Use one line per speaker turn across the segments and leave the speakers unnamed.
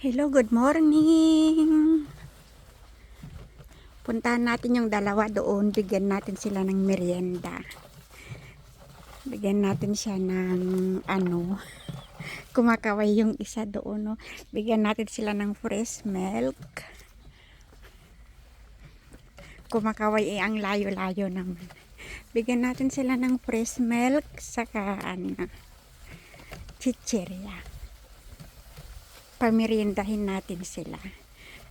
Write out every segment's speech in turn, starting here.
Hello, good morning. Puntahan natin yung dalawa doon. Bigyan natin sila ng merienda. Bigyan natin siya ng kumakaway yung isa doon. No? Bigyan natin sila ng fresh milk. Kumakaway ang layo-layo naman. Bigyan natin sila ng fresh milk saka chichirya. Pameriendahin natin sila.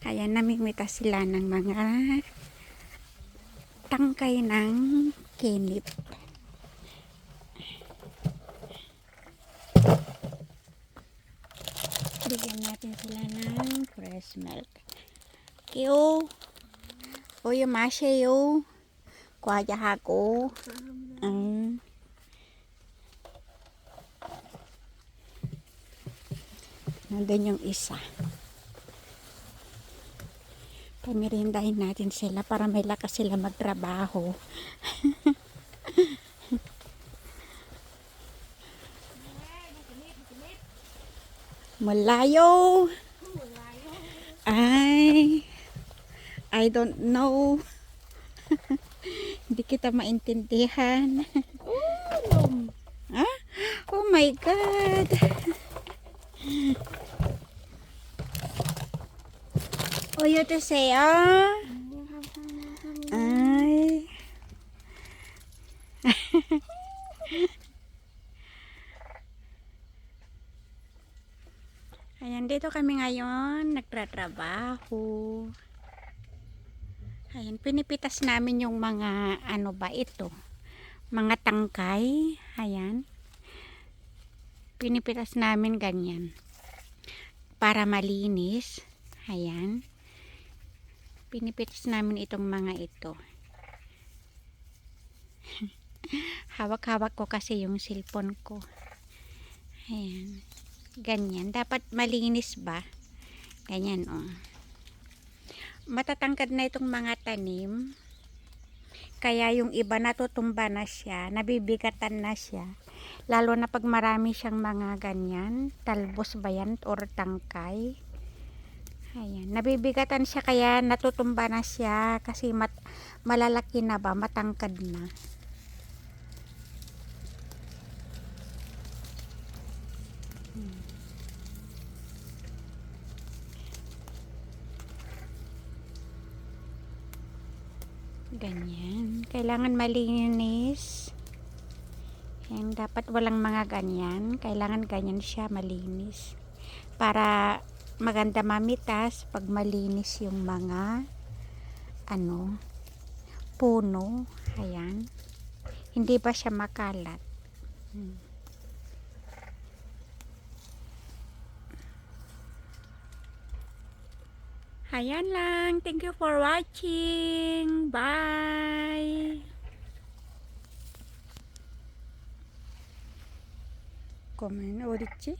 Kaya namimita sila ng mga tangkay ng kinip. Bigyan natin sila ng fresh milk. Kiyo. Oyo masyayo. Kuha hako. Nandun yung isa. Pamirindahin natin sila para may lakas sila magtrabaho. Malayo. I don't know. Hindi kita maintindihan. Ah? Oh my God. Oyo to say, ay. Ayan, dito kami ngayon, nagtratrabaho. Ayan, pinipitas namin yung mga, ano ba ito? Mga tangkay. Ayan. Pinipitas namin ganyan. Para malinis. Ayan. Pinipitas namin itong mga ito. Hawak-hawak ko kasi yung cellphone ko. Ayan. Ganyan. Dapat malinis ba? Ganyan, oh. Matatangkad na itong mga tanim. Kaya yung iba natutumba na siya. Nabibigatan na siya. Lalo na pag marami siyang mga ganyan. Talbos ba yan? Or tangkay. Ayan. Nabibigatan siya kaya natutumba na siya. Kasi malalaki na ba? Matangkad na. Ganyan. Kailangan malinis. Ayan, dapat walang mga ganyan. Kailangan ganyan siya malinis. Para maganda mamitas pag malinis yung mga puno. Ayan. Hindi pa siya makalat. Ayan lang. Thank you for watching. Bye. Comment 어딨지?